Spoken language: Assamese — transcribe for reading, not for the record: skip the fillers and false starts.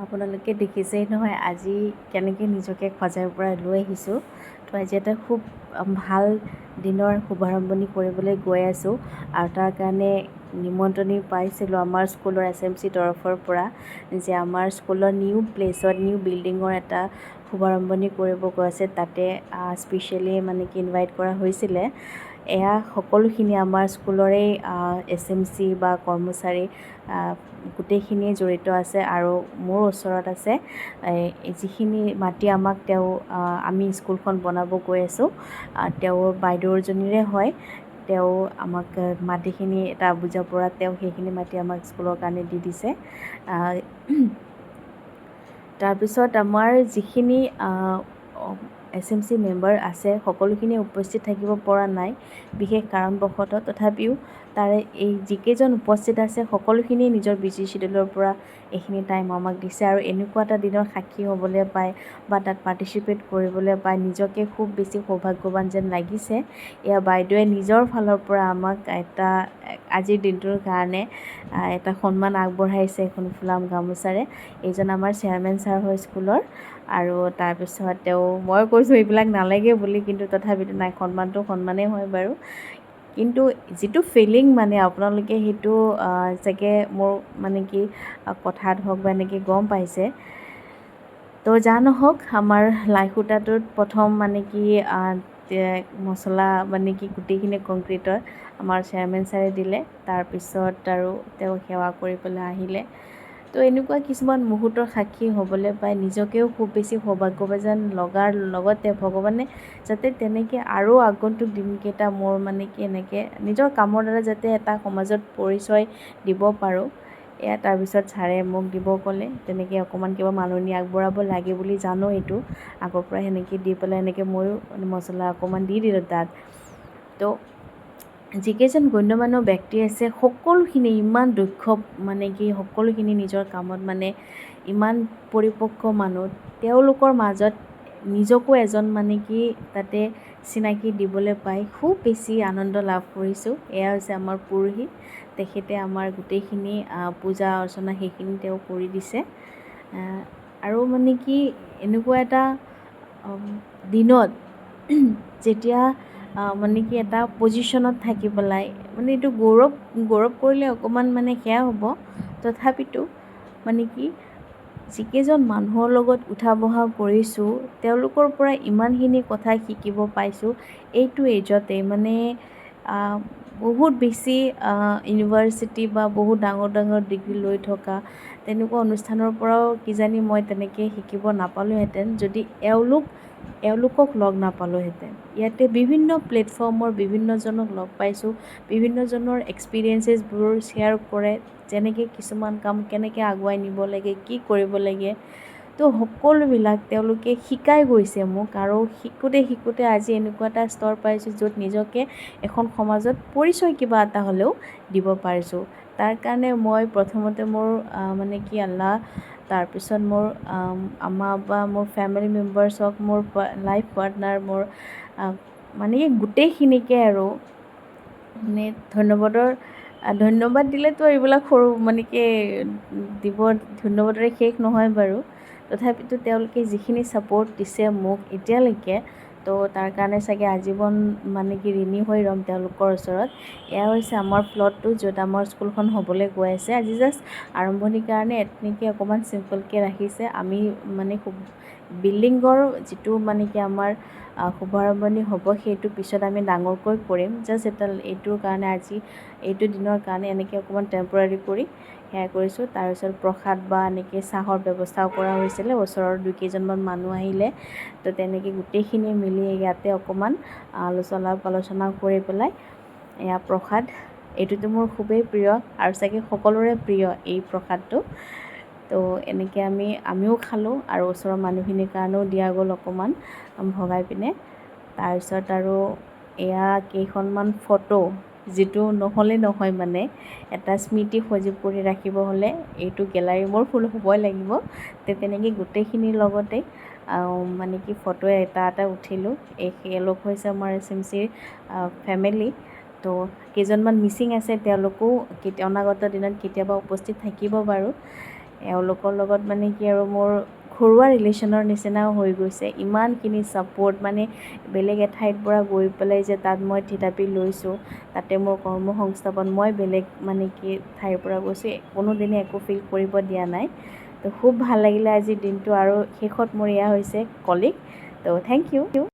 আপোনালোকে দেখিছেই নহয় আজি কেনেকৈ নিজকে সজাই পৰাই লৈ আহিছোঁ। তো আজি এটা খুব ভাল দিনৰ শুভাৰম্ভণি কৰিবলৈ গৈ আছোঁ আৰু তাৰ কাৰণে নিমন্ত্ৰণি পাইছিলোঁ আমাৰ স্কুলৰ SMC তৰফৰ পৰা যে আমাৰ স্কুলৰ নিউ প্লেচত নিউ বিল্ডিঙৰ এটা শুভাৰম্ভণি কৰিব গৈ আছে। তাতে স্পেচিয়েলি মানে কি ইনভাইট কৰা হৈছিলে। এয়া সকলোখিনি আমাৰ স্কুলৰে SMC বা কৰ্মচাৰী গোটেইখিনিয়ে জড়িত আছে আৰু মোৰ ওচৰত আছে যিখিনি মাতি আমাক আমি স্কুলখন বনাব গৈ আছোঁ তেওঁৰ বাইদেউজনীৰে হয়। তেওঁ আমাক মাটিখিনি এটা বুজা পৰা সেইখিনি মাটি আমাক স্কুলৰ কাৰণে দি দিছে। তাৰপিছত আমাৰ যিখিনি SMC মেম্বাৰ আছে সকলোখিনি উপস্থিত থাকিব পৰা নাই বিশেষ কাৰণবশতঃ। তথাপিও তাৰে এই যিকেইজন উপস্থিত আছে সকলোখিনি নিজৰ বিজি শ্বেডিউলৰ পৰা এইখিনি টাইম আমাক দিছে আৰু এনেকুৱা এটা দিনৰ সাক্ষী হ'বলৈ পায় বা তাত পাৰ্টিচিপেট কৰিবলৈ পায় নিজকে খুব বেছি সৌভাগ্যৱান যেন লাগিছে। এয়া বাইদেৱে নিজৰ ফালৰ পৰা আমাক আজিৰ দিনটোৰ কাৰণে এটা সন্মান আগবঢ়াইছে এখন ফুলাম গামোচাৰে। এইজন আমাৰ চেয়াৰমেন ছাৰ হয় স্কুলৰ। আৰু তাৰপিছত মই কৈছোঁ এইবিলাক নালাগে বুলি, কিন্তু তথাপিতো নাই, সন্মানটো সন্মানেই হয় বাৰু। কিন্তু যিটো ফিলিং মানে আপোনালোকে সেইটো চাগে মোৰ মানে কি কথাত হওক বা এনেকৈ গম পাইছে। তো যা নহওক আমাৰ লাই সূতাটোত প্ৰথম মানে কি মছলা মানে কি গোটেইখিনি কংক্ৰিটৰ আমাৰ চেয়াৰমেন ছাৰে দিলে। তাৰপিছত আৰু তেওঁ সেৱা কৰি পেলাই আহিলে। তো এনেকুৱা কিছুমান মুহূৰ্তৰ সাক্ষী হ'বলৈ পাই নিজকেও খুব বেছি সৌভাগ্যৱান লগাৰ লগতে ভগৱানে যাতে তেনেকৈ আৰু আগন্তুক দিনকেইটা মোৰ মানে কি এনেকৈ নিজৰ কামৰ দ্বাৰা যাতে এটা সমাজত পৰিচয় দিব পাৰোঁ। এয়া তাৰপিছত ছাৰে মোক দিব ক'লে তেনেকৈ অকণমান কিবা মাননি আগবঢ়াব লাগে বুলি জানো, এইটো আগৰ পৰা সেনেকৈ দি পেলাই এনেকৈ ময়ো মছলা অকণমান দি দিলোঁ তাত। তো যিকেইজন গণ্যমান্য ব্যক্তি আছে সকলোখিনি ইমান দক্ষ মানে কি সকলোখিনি নিজৰ কামত মানে ইমান পৰিপক্ক মানুহ, তেওঁলোকৰ মাজত নিজকো এজন মানে কি তাতে চিনাকি দিবলৈ পাই খুব বেছি আনন্দ লাভ কৰিছোঁ। এয়া হৈছে আমাৰ পুৰোহিত, তেখেতে আমাৰ গোটেইখিনি পূজা অৰ্চনা সেইখিনি তেওঁ কৰি দিছে। আৰু মানে কি এনেকুৱা এটা দিনত যেতিয়া মানে কি এটা পজিশ্যনত থাকি পেলাই মানে এইটো গৌৰৱ কৰিলে অকণমান মানে সেয়া হ'ব। তথাপিতো মানে কি যিকেইজন মানুহৰ লগত উঠা বহা কৰিছোঁ তেওঁলোকৰ পৰা ইমানখিনি কথা শিকিব পাইছোঁ এইটো এজতে। মানে বহুত বেছি ইউনিভাৰ্চিটি বা বহুত ডাঙৰ ডাঙৰ ডিগ্ৰী লৈ থকা তেনেকুৱা অনুষ্ঠানৰ পৰাও কিজানি মই তেনেকৈ শিকিব নাপালোঁহেঁতেন যদি এওঁলোকক লগ নাপালোঁহেঁতেন। ইয়াতে বিভিন্ন প্লেটফৰ্মৰ বিভিন্নজনক লগ পাইছোঁ, বিভিন্নজনৰ এক্সপিৰিয়েঞ্চেছবোৰ শ্বেয়াৰ কৰে, যেনেকৈ কিছুমান কাম কেনেকৈ আগুৱাই নিব লাগে, কি কৰিব লাগে। তো সকলোবিলাক তেওঁলোকে শিকাই গৈছে মোক আৰু শিকোঁতে আজি এনেকুৱা এটা স্তৰ পাইছোঁ য'ত নিজকে এখন সমাজত পৰিচয় কিবা এটা হ'লেও দিব পাৰিছোঁ। তাৰ কাৰণে মই প্ৰথমতে মোৰ মানে কি আল্লাহ, তাৰপিছত মোৰ আম্মা আব্বা, মোৰ ফেমিলি মেম্বাৰ্ছক, মোৰ লাইফ পাৰ্টনাৰ, মোৰ মানে গোটেইখিনিকে আৰু মানে ধন্যবাদ দিলেতো এইবিলাক সৰু মানে কি ধন্যবাদৰে শেষ নহয় বাৰু। তথাপিতো তেওঁলোকে যিখিনি ছাপোৰ্ট দিছে মোক এতিয়ালৈকে, তো তাৰ কাৰণে চাগে আজীৱন মানে কি ঋণী হৈ ৰ'ম তেওঁলোকৰ ওচৰত। এয়া হৈছে আমাৰ প্লটটো য'ত আমাৰ স্কুলখন হ'বলৈ গৈ আছে। আজি জাষ্ট আৰম্ভণিৰ কাৰণে এনেকৈ অকণমান চিম্পলকৈ ৰাখিছে। আমি মানে বিল্ডিঙৰ যিটো মানে কি আমাৰ শুভাৰম্ভণি হ'ব সেইটো পিছত আমি ডাঙৰকৈ কৰিম। জাষ্ট এইটোৰ কাৰণে আজি এইটো দিনৰ কাৰণে এনেকৈ অকণমান টেম্পৰাৰী কৰি সেয়া কৰিছোঁ। তাৰপিছত প্ৰসাদ বা এনেকৈ চাহৰ ব্যৱস্থাও কৰা হৈছিলে, ওচৰৰ দুই কেইজনমান মানুহ আহিলে। তো তেনেকৈ গোটেইখিনি মিলি ইয়াতে অকণমান আলোচনা কৰি পেলাই এয়া প্ৰসাদ, এইটোতো মোৰ খুবেই প্ৰিয় আৰু চাগে সকলোৰে প্ৰিয় এই প্ৰসাদটো। তো এনেকৈ আমিও খালোঁ আৰু ওচৰৰ মানুহখিনিৰ কাৰণেও দিয়া গ'ল অকণমান ভগাই পিনে। তাৰপিছত আৰু এয়া কেইখনমান ফটো যিটো নহ'লে নহয় মানে এটা স্মৃতি সজীৱ কৰি ৰাখিব হ'লে এইটো গেলাৰী মোৰ ফুল হ'বই লাগিব। তেনেকৈ গোটেইখিনিৰ লগতে মানে কি ফটো এটা এটা উঠিলোঁ। এওঁলোক হৈছে আমাৰ SMCৰ ফেমিলি। তো কেইজনমান মিচিং আছে, তেওঁলোকো অনাগত দিনত কেতিয়াবা উপস্থিত থাকিব বাৰু। এওঁলোকৰ লগত মানে কি আৰু মোৰ ঘৰুৱা ৰিলেশ্যনৰ নিচিনাও হৈ গৈছে। ইমানখিনি ছাপোৰ্ট, মানে বেলেগ এঠাইৰ পৰা গৈ পেলাই যে তাত মই থিতাপি লৈছোঁ, তাতে মোৰ কৰ্ম সংস্থাপন, মই বেলেগ মানে কি ঠাইৰ পৰা গৈছোঁ, কোনোদিনে একো ফিল কৰিব দিয়া নাই। তো খুব ভাল লাগিলে আজিৰ দিনটো। আৰু শেষত মোৰ এয়া হৈছে কলিগ। তো থেংক ইউ।